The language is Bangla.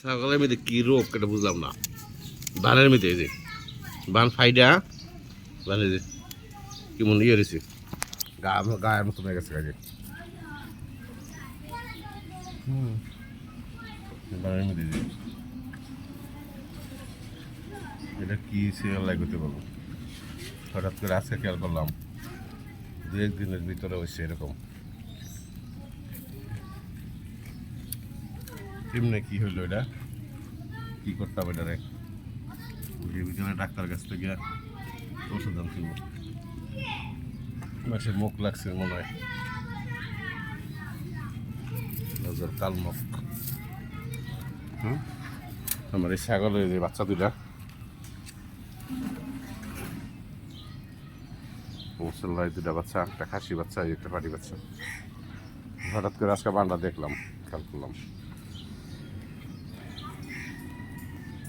ছাগলের মধ্যে কি রোগ এটা বুঝলাম না। বানের মধ্যে এই যে বান ফাইডা বানের যে কেমন ইয়ে রয়েছে গায়ের মতন হয়ে গেছে কাজে বানের মধ্যে যে এটা কি সিরিয়াল লাগাতে পারবো হঠাৎ করে আজকে খেয়াল করলাম দু একদিনের ভিতরে হয়েছে এরকম এমনি কি হইলো এটা কি করতে হবে এটারে বিকেলে ডাক্তার কাছ থেকে ওষুধ আনছিল মাসে মুখ লাগছে মনে হয় নজর কালমুখ আমার এই ছাগলের যে বাচ্চা দুটা মুসল্লাই দুটা বাচ্চা একটা খাসি বাচ্চা একটা পাটি বাচ্চা হঠাৎ করে আজকে বান্ডা দেখলাম খেয়াল করলাম